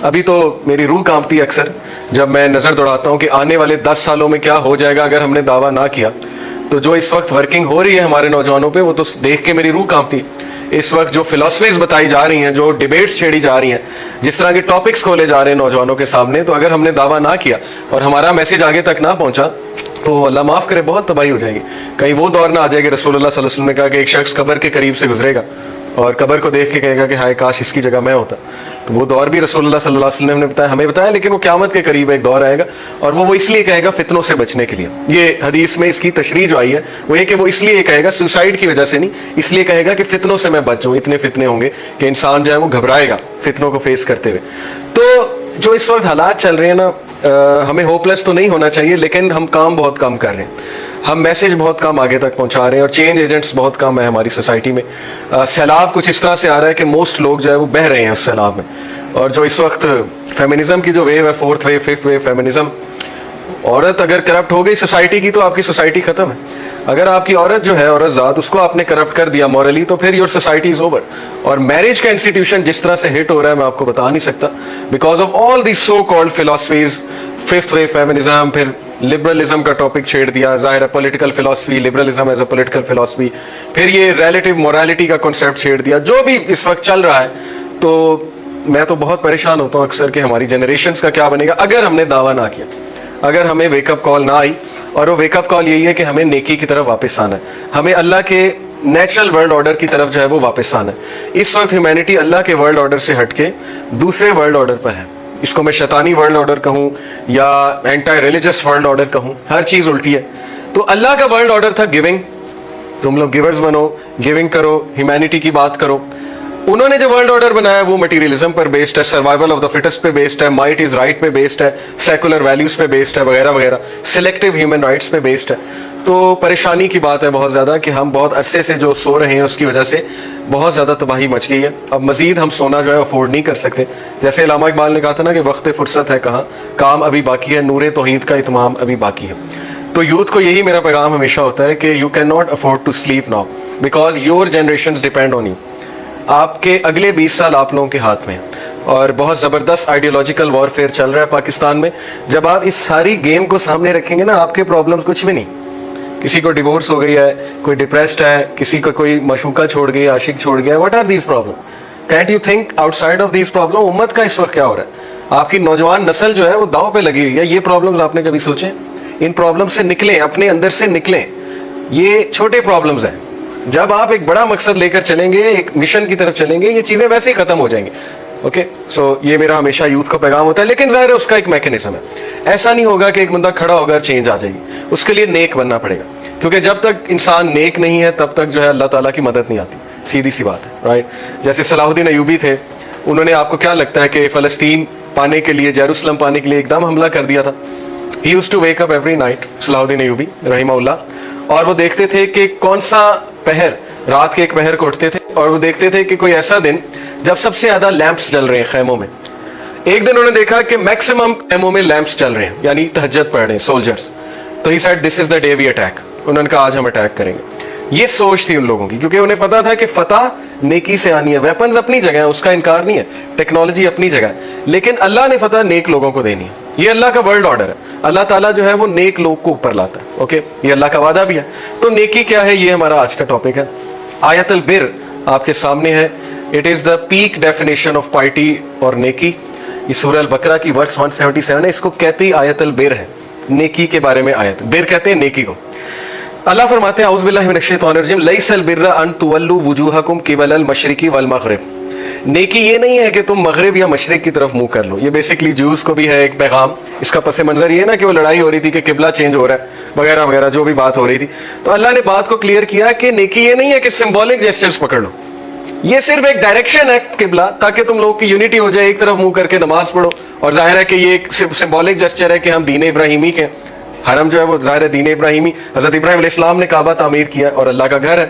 ابھی تو میری روح کانپتی ہے اکثر جب میں نظر دوڑاتا ہوں کہ آنے والے 10 سالوں میں کیا ہو جائے گا اگر ہم نے دعویٰ نہ کیا. تو جو اس وقت ورکنگ ہو رہی ہے ہمارے نوجوانوں پہ وہ تو دیکھ کے میری روح کانپتی. اس وقت جو فلاسفیز بتائی جا رہی ہیں, جو ڈیبیٹس چھیڑی جا رہی ہیں, جس طرح کے ٹاپکس کھولے جا رہے ہیں نوجوانوں کے سامنے, تو اگر ہم نے دعویٰ نہ کیا اور ہمارا میسج آگے تک نہ پہنچا تو اللہ معاف کرے بہت تباہی ہو جائے گی. کہیں وہ دور نہ آ جائے کہ رسول اللہ صلی اللہ علیہ وسلم نے کہا کہ ایک شخص قبر کے قریب سے گزرے گا اور قبر کو دیکھ کے کہے گا کہ ہائے کاش اس کی جگہ میں ہوتا. تو وہ دور بھی رسول اللہ صلی اللہ علیہ وسلم نے بتایا, ہمیں بتایا, لیکن وہ قیامت کے قریب ایک دور آئے گا اور وہ اس لیے کہے گا فتنوں سے بچنے کے لیے. یہ حدیث میں اس کی تشریح جو آئی ہے وہ یہ کہ وہ اس لیے کہے گا, سوسائڈ کی وجہ سے نہیں, اس لیے کہے گا کہ فتنوں سے میں بچوں. اتنے فتنے ہوں گے کہ انسان جو ہے وہ گھبرائے گا فتنوں کو فیس کرتے ہوئے. تو جو اس وقت حالات چل رہے ہیں نا, ہمیں ہوپ لیس تو نہیں ہونا چاہیے, لیکن ہم کام بہت کم کر رہے ہیں, ہم میسج بہت کم آگے تک پہنچا رہے ہیں اور چینج ایجنٹس بہت کم ہیں ہماری سوسائٹی میں. سیلاب کچھ اس طرح سے آ رہا ہے کہ موسٹ لوگ جو ہے وہ بہہ رہے ہیں اس سیلاب میں. اور جو اس وقت فیمنزم کی جو ویو ہے, 4th view 5th wave feminism, عورت اگر کرپٹ ہو گئی سوسائٹی کی تو آپ کی سوسائٹی ختم ہے. اگر آپ کی عورت جو ہے, عورت ذات, اس کو آپ نے کرپٹ کر دیا مورلی, تو پھر یور سوسائٹی از اوور. اور میرج کا انسٹیٹیوشن جس طرح سے ہٹ ہو رہا ہے میں آپ کو بتا نہیں سکتا, because of all the so called philosophies. 5th wave feminism, پھر لبرلزم کا ٹاپک چھیڑ دیا, ظاہر ہے political philosophy, liberalism as a political philosophy, پھر یہ ریلیٹیو مورالٹی کا کنسیپٹ چھیڑ دیا. جو بھی اس وقت چل رہا ہے, تو میں تو بہت پریشان ہوتا ہوں اکثر کہ ہماری جنریشنز کا کیا بنے گا اگر ہم نے دعویٰ نہ کیا, اگر ہمیں ویک اپ کال نہ آئی. اور وہ ویک اپ کال یہی ہے کہ ہمیں نیکی کی طرف واپس آنا ہے, ہمیں اللہ کے نیچرل ورلڈ آرڈر کی طرف جو ہے وہ واپس آنا ہے. اس وقت ہیومینٹی اللہ کے ورلڈ آرڈر سے ہٹ کے دوسرے ورلڈ آرڈر پر ہے. اس کو میں شیطانی ورلڈ آرڈر کہوں یا اینٹی ریلیجس ورلڈ آرڈر کہوں, ہر چیز الٹی ہے. تو اللہ کا ورلڈ آرڈر تھا گیونگ, تم لوگ گیورز بنو, گیونگ کرو, ہیومینٹی کی بات کرو. انہوں نے جو ورلڈ آرڈر بنایا وہ مٹیریلزم پر بیسڈ ہے, سروائیول آف دا فٹسٹ پہ بیسڈ ہے, مائٹ از رائٹ پہ بیسڈ ہے, سیکولر ویلیوز پہ بیسڈ ہے, وغیرہ وغیرہ, سلیکٹیو ہیومن رائٹس پہ بیسڈ ہے. تو پریشانی کی بات ہے بہت زیادہ کہ ہم بہت عرصے سے جو سو رہے ہیں اس کی وجہ سے بہت زیادہ تباہی مچ گئی ہے. اب مزید ہم سونا جو ہے افورڈ نہیں کر سکتے. جیسے علامہ اقبال نے کہا تھا نا کہ وقت فرصت ہے کہاں, کام ابھی باقی ہے, نور توحید کا اتمام ابھی باقی ہے. تو یوتھ کو یہی میرا پیغام ہمیشہ ہوتا ہے کہ you can not afford to sleep now, because your generations depend on you. آپ کے اگلے 20 سال آپ لوگوں کے ہاتھ میں ہیں, اور بہت زبردست آئیڈیولوجیکل وارفیئر چل رہا ہے پاکستان میں. جب آپ اس ساری گیم کو سامنے رکھیں گے نا, آپ کے پرابلمز کچھ بھی نہیں. کسی کو ڈیورس ہو گئی ہے, کوئی ڈپریسڈ ہے, کسی کو کوئی معشوقہ چھوڑ گئی, عاشق چھوڑ گیا, what are these problem? Can't you think outside of these problem? امت کا اس وقت کیا ہو رہا ہے, آپ کی نوجوان نسل جو ہے وہ داؤ پہ لگی ہوئی ہے. یہ پرابلمز آپ نے کبھی سوچے؟ ان پرابلم سے نکلیں, اپنے اندر سے نکلیں. یہ چھوٹے پرابلمز ہیں, جب آپ ایک بڑا مقصد لے کر چلیں گے, ایک مشن کی طرف چلیں گے, یہ چیزیں ویسے ہی ختم ہو جائیں گی. اوکے, سو یہ میرا ہمیشہ یوتھ کا پیغام ہوتا ہے. لیکن ظاہر ہے اس کا ایک میکینزم ہے. ایسا نہیں ہوگا کہ ایک بندہ کھڑا ہوگا اور چینج آ جائے گی. اس کے لیے نیک بننا پڑے گا, کیونکہ جب تک انسان نیک نہیں ہے تب تک جو ہے اللہ تعالیٰ کی مدد نہیں آتی. سیدھی سی بات ہے, رائٹ. جیسے صلاح الدین ایوبی تھے, انہوں نے, آپ کو کیا لگتا ہے کہ فلسطین پانے کے لیے, جیروسلم پانے کے لیے ایک دم حملہ کر دیا تھا؟ He used to wake up every night, Salahuddin Ayubi رحمہ اللہ, اور وہ دیکھتے تھے کہ کون سا پہر, رات کے ایک پہر کو اٹھتے تھے اور وہ دیکھتے تھے کہ کوئی ایسا دن جب سب سے زیادہ لیمپس جل رہے ہیں خیموں میں. ایک دن انہوں نے دیکھا کہ میکسیمم خیموں میں لیمپس چل رہے ہیں, یعنی تہجد پڑھ رہے ہیں سولجرز. تو he said this is the day we attack. انہوں نے کہا آج ہم اٹیک کریں گے. یہ سوچ تھی ان لوگوں کی, کیونکہ انہیں پتا تھا کہ فتح نیکی سے آنی ہے. ویپنز اپنی جگہ ہیں, اس کا انکار نہیں ہے, ٹیکنالوجی اپنی جگہ ہے, لیکن اللہ نے فتح نیک لوگوں کو دینی ہے. یہ اللہ کا ورلڈ آرڈر ہے. اللہ تعالیٰ جو ہے وہ نیک لوگ کو اوپر لاتا ہے. اوکے, یہ اللہ کا وعدہ بھی ہے. تو نیکی کیا ہے, یہ ہمارا آج کا ٹاپک ہے. آیت البر آپ کے سامنے ہے. It is the peak definition of piety اور نیکی. یہ سورہ البقرہ کی ورس 177 ہے. اس کو کہتے ہی آیت البر ہے, نیکی کے بارے میں آیت. بر کہتے ہیں نیکی کو. اللہ فرماتے ہیں اعوذ باللہ من الشیطان الرجیم, لیس البر ان تولوا وجوہکم قبل المشرق والمغرب. نیکی یہ نہیں ہے کہ تم مغرب یا مشرق کی طرف منہ کر لو. یہ بیسکلی جوز کو بھی ہے ایک پیغام. اس کا پس منظر یہ ہے نا کہ وہ لڑائی ہو رہی تھی کہ قبلہ چینج ہو رہا ہے وغیرہ وغیرہ, جو بھی بات ہو رہی تھی. تو اللہ نے بات کو کلیئر کیا کہ نیکی یہ نہیں ہے کہ سمبولک جیسچرز پکڑ لو. یہ صرف ایک ڈائریکشن ہے قبلہ, تاکہ تم لوگوں کی یونٹی ہو جائے, ایک طرف منہ کر کے نماز پڑھو. اور ظاہر ہے کہ یہ ایک سمبولک جیسچر ہے کہ ہم دین ابراہیمی کے, حرم جو ہے وہ ظاہر ہے دین ابراہیمی, حضرت ابراہیم علیہ السلام نے کعبہ تعمیر کیا اور اللہ کا گھر ہے.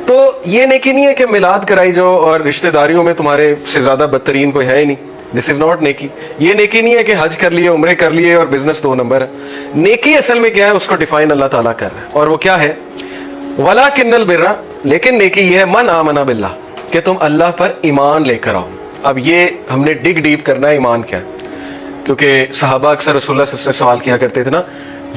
تو یہ نیکی نہیں ہے کہ میلاد کرائی جاؤ اور رشتہ داریوں میں تمہارے سے زیادہ بدترین کوئی ہے ہی نہیں. دس از ناٹ نیکی. یہ نیکی نہیں ہے کہ حج کر لیے, عمرے کر لیے اور بزنس 2 نمبر ہے. نیکی اصل میں کیا ہے, اس کو ڈیفائن اللہ تعالیٰ کر رہا ہے, اور وہ کیا ہے, وَلَٰكِنَّ الْبِرَّ, لیکن نیکی یہ ہے, من آمن باللہ, کہ تم اللہ پر ایمان لے کر آؤ. اب یہ ہم نے ڈگ ڈیپ کرنا ہے ایمان کیا ہے، کیونکہ صحابہ اکثر رسول اللہ صلی اللہ علیہ وسلم سے سوال کیا کرتے تھے نا،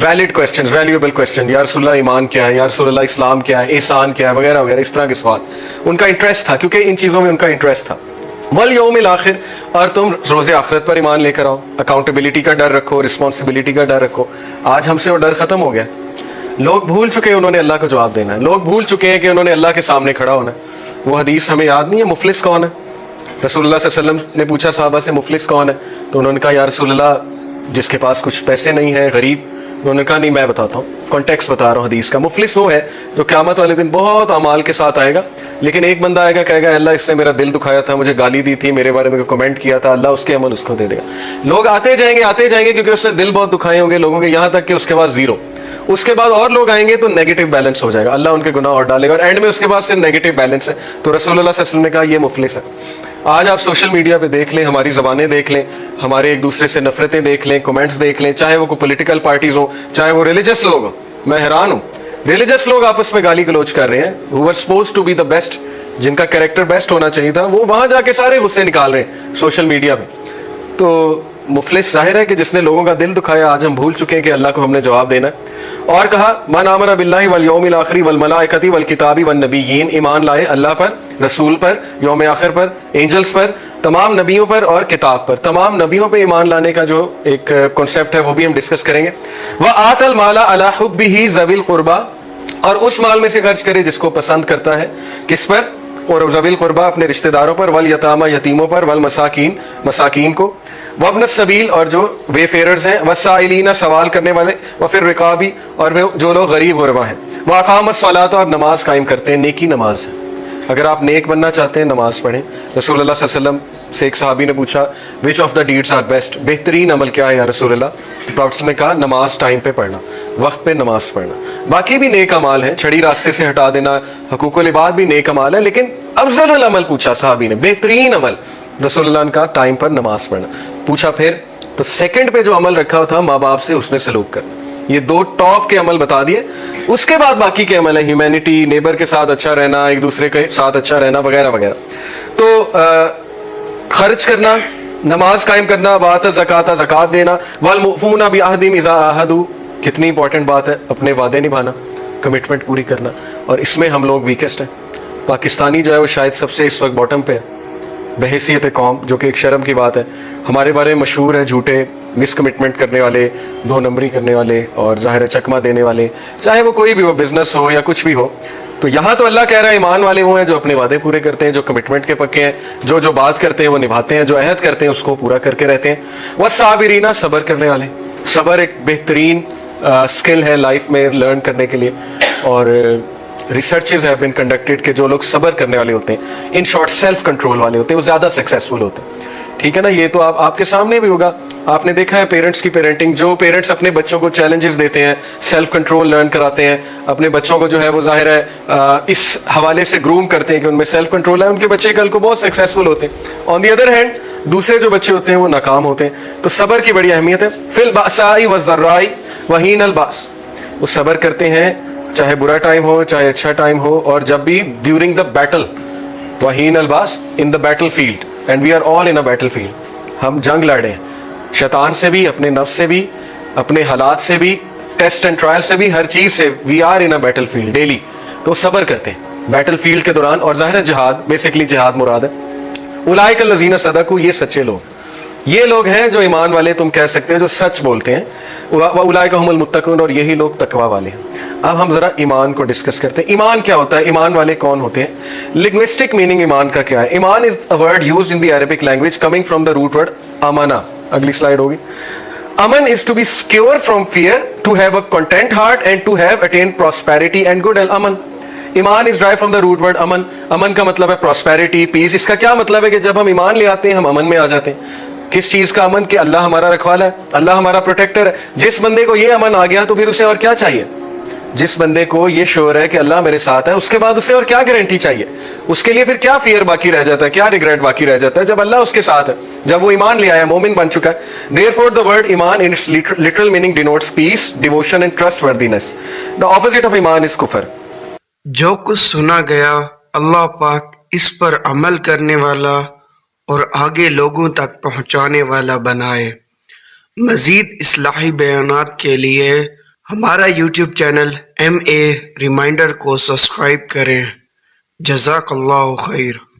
ویلڈ کویسچن، ویلیوبل کویسچن، یا رسول اللہ ایمان کیا ہے، یا رسول اللہ اسلام کیا ہے، احسان کیا ہے، وغیرہ وغیرہ، اس طرح کے سوال ان کا انٹرسٹ تھا، کیونکہ ان چیزوں میں ان کا انٹرسٹ تھا۔ والیوم الآخر، اور تم روز آخرت پر ایمان لے کر آؤ، اکاؤنٹیبلٹی کا ڈر رکھو، رسپانسبلٹی کا ڈر رکھو۔ آج ہم سے وہ ڈر ختم ہو گیا، لوگ بھول چکے ہیں انہوں نے اللہ کو جواب دینا ہے، لوگ بھول چکے ہیں کہ انہوں نے اللہ کے سامنے کھڑا ہونا ہے۔ وہ حدیث ہمیں یاد نہیں ہے، مفلس کون ہے؟ رسول اللہ صلی اللہ علیہ وسلم نے پوچھا صحابہ سے مفلس کون ہے، تو انہوں نے کہا یا رسول اللہ جس کے پاس کچھ پیسے نہیں ہیں، غریب۔ انہوں نے کہا نہیں میں بتاتا ہوں، کانٹیکس بتا رہا ہوں حدیث کا۔ مفلس وہ ہے جو قیامت والے دن بہت اعمال کے ساتھ آئے گا، لیکن ایک بندہ آئے گا کہے گا اللہ اس نے میرا دل دکھایا تھا، مجھے گالی دی تھی، میرے بارے میں کمنٹ کیا تھا، اللہ اس کے عمل اس کو دے دے گا۔ لوگ آتے جائیں گے کیونکہ اس نے دل بہت دکھائے ہوں گے لوگوں کے، یہاں تک کہ اس کے بعد زیرو۔ اس کے بعد اور لوگ آئیں گے تو نیگیٹو بیلنس ہو جائے گا، اللہ ان کے گناہ اور ڈالے گا، اور اینڈ میں اس کے بعد صرف نیگیٹو بیلنس ہے۔ تو رسول اللہ صلی اللہ علیہ وسلم نے کہا یہ مفلس ہے۔ آج آپ سوشل میڈیا پہ دیکھ لیں، ہماری زبانیں دیکھ لیں، ہمارے ایک دوسرے سے نفرتیں دیکھ لیں، کمنٹس دیکھ لیں، چاہے وہ کوئی پولیٹیکل پارٹیز ہوں، چاہے وہ ریلیجس لوگ ہوں۔ میں حیران ہوں، ریلیجس لوگ آپس میں گالی گلوچ کر رہے ہیں، who were supposed to be the best، جن کا کریکٹر بیسٹ ہونا چاہیے تھا، وہ وہاں جا کے سارے غصے نکال رہے ہیں سوشل میڈیا پہ۔ تو مفلس ظاہر ہے کہ جس نے لوگوں کا دل دکھایا، آج ہم بھول چکے ہیں کہ اللہ کو ہم نے جواب دینا ہے۔ اور کہا من آمن باللہ والیوم الآخر والملائکۃ والکتاب والنبیین، ایمان لائے اللہ پر، رسول پر، یوم آخر پر، اینجلز پر، تمام نبیوں پر اور کتاب پر۔ تمام نبیوں پہ ایمان لانے کا جو ایک کنسپٹ ہے وہ بھی ہم ڈسکس کریں گے۔ وآت المال علی حبہ ذوی القربى، اور اس مال میں سے خرچ کرے جس کو پسند کرتا ہے، کس پر؟ اور ذوی القربى اپنے رشتہ داروں پر، والیتامى یتیموں پر، والمساکین مساکین کو، وابن السبیل اور جو وے فیررز ہیں، والسائلین سوال کرنے والے، وفی الرقاب اور جو لوگ غریب غربا ہیں، واقام الصلاۃ اور نماز قائم کرتے ہیں، نیکی نماز ہے۔ اگر آپ نیک بننا چاہتے ہیں نماز پڑھیں۔ رسول اللہ صلی اللہ علیہ وسلم سے ایک صحابی نے پوچھا which of the deeds are best, بہترین عمل کیا ہے یا رسول اللہ؟ پروفیٹ نے کہا نماز ٹائم پہ پڑھنا، وقت پہ نماز پڑھنا۔ باقی بھی نیک اعمال ہیں، چھڑی راستے سے ہٹا دینا، حقوق العباد بھی نیک اعمال ہے، لیکن افضل العمل پوچھا صحابی نے، بہترین عمل رسول اللہ نے کہا ٹائم پر نماز پڑھنا۔ پوچھا پھر تو سیکنڈ پہ جو عمل رکھا تھا ماں باپ سے حسن سلوک کرنا۔ یہ دو ٹاپ کے عمل بتا دیے، اس کے بعد باقی کے عمل ہیں، ہیومینٹی، نیبر کے ساتھ اچھا رہنا، ایک دوسرے کے ساتھ اچھا رہنا، وغیرہ وغیرہ۔ تو خرچ کرنا، نماز قائم کرنا، وآت الزکاۃ زکوٰۃ دینا، والموفون بعہدہم اذا عاہدوا، کتنی امپورٹنٹ بات ہے، اپنے وعدے نبھانا، کمٹمنٹ پوری کرنا۔ اور اس میں ہم لوگ ویکسٹ ہیں۔ پاکستانی جو ہے وہ شاید سب سے اس وقت باٹم پہ ہے بحیثیت قوم، جو کہ ایک شرم کی بات ہے۔ ہمارے بارے میں مشہور ہے جھوٹے، مس کمٹمنٹ کرنے والے، دو نمبری کرنے والے، اور ظاہر چکمہ دینے والے، چاہے وہ کوئی بھی ہو، بزنس ہو یا کچھ بھی ہو۔ تو یہاں تو اللہ کہہ رہا ہے ایمان والے وہ ہیں جو اپنے وعدے پورے کرتے ہیں، جو کمٹمنٹ کے پکے ہیں، جو بات کرتے ہیں وہ نبھاتے ہیں، جو عہد کرتے ہیں اس کو پورا کر کے رہتے ہیں۔ والصابرین، صبر کرنے والے۔ صبر ایک بہترین اسکل ہے لائف میں لرن کرنے کے لیے، اور ریسرچز ہیو بین کنڈکٹیڈ کہ جو لوگ صبر کرنے والے ہوتے ہیں، ان شارٹ سیلف کنٹرول والے ہوتے ہیں، وہ زیادہ سکسیزفل ہوتے ہیں۔ ٹھیک ہے نا؟ یہ تو آپ کے سامنے بھی ہوگا، آپ نے دیکھا ہے پیرنٹس کی پیرنٹنگ، جو پیرنٹس اپنے بچوں کو چیلنجز دیتے ہیں، سیلف کنٹرول لرن کراتے ہیں، اپنے بچوں کو جو ہے وہ ظاہر ہے اس حوالے سے گروم کرتے ہیں کہ ان میں سیلف کنٹرول ہے، ان کے بچے کل کو بہت سکسیزفل ہوتے ہیں۔ آن دی ادر ہینڈ دوسرے جو بچے ہوتے ہیں وہ ناکام ہوتے ہیں۔ تو صبر کی بڑی اہمیت ہے۔ فی البأساء والضراء وحین الباس، وہ صبر کرتے ہیں چاہے برا ٹائم ہو چاہے اچھا ٹائم ہو، اور جب بھی ڈیورنگ دا بیٹل، وحین الباس in the battlefield, and we are all in a battlefield. ہم جنگ لڑ رہے ہیں، شیطان سے بھی، اپنے نفس سے بھی، اپنے حالات سے بھی، ٹیسٹ اینڈ ٹرائل سے بھی، ہر چیز سے we are in a battlefield daily. تو صبر کرتے ہیں بیٹل فیلڈ کے دوران، اور ظاہر جہاد، بیسکلی جہاد مراد ہے۔ اولئک الذین صدقوا، یہ سچے لوگ، یہ لوگ ہیں جو ایمان والے تم کہہ سکتے ہیں، جو سچ بولتے ہیں۔ اولئک هم المتقون، اور یہی لوگ تقوی والے ہیں۔ اب ہم ذرا ایمان کو ڈسکس کرتے ہیں۔ ایمان کیا ہوتا ہے؟ ایمان والے کون ہوتے ہیں؟ لنگوسٹک میننگ ایمان کا کیا ہے؟ ایمان is a word used in the Arabic language coming from the root word امانا۔ اگلی سلائیڈ ہوگی۔ امن is to be secure from fear, to have a content heart and to have attained prosperity and good امن۔ ایمان is derived from the root word امن۔ امن کا مطلب ہے پراسپیرٹی، پیس۔ اس کا کیا مطلب ہے کہ جب ہم ایمان لے آتے ہیں ہم امن میں آ جاتے ہیں۔ کس چیز کا امن؟ کہ اللہ ہمارا رکھوالا ہے، اللہ ہمارا پروٹیکٹر ہے۔ جس بندے کو یہ امن آ گیا تو پھر اسے اور کیا چاہیے؟ جس بندے کو یہ شعور ہے کہ اللہ میرے ساتھ ہے، اس کے بعد اسے اور کیا گارنٹی چاہیے؟ اس کے لیے پھر کیا فیئر باقی رہ جاتا ہے، کیا ریگریٹ باقی رہ جاتا ہے جب اللہ اس کے ساتھ ہے، جب وہ ایمان لے آیا، مومن بن چکا ہے۔ Therefore the word ایمان in its literal meaning denotes peace, devotion and trustworthiness. The opposite of ایمان is کفر۔ جو کچھ سنا گیا اللہ پاک اس پر عمل کرنے والا اور آگے لوگوں تک پہنچانے والا بنائے۔ مزید اصلاحی بیانات کے لیے ہمارا یوٹیوب چینل MA ریمائنڈر کو سبسکرائب کریں۔ جزاک اللہ خیر۔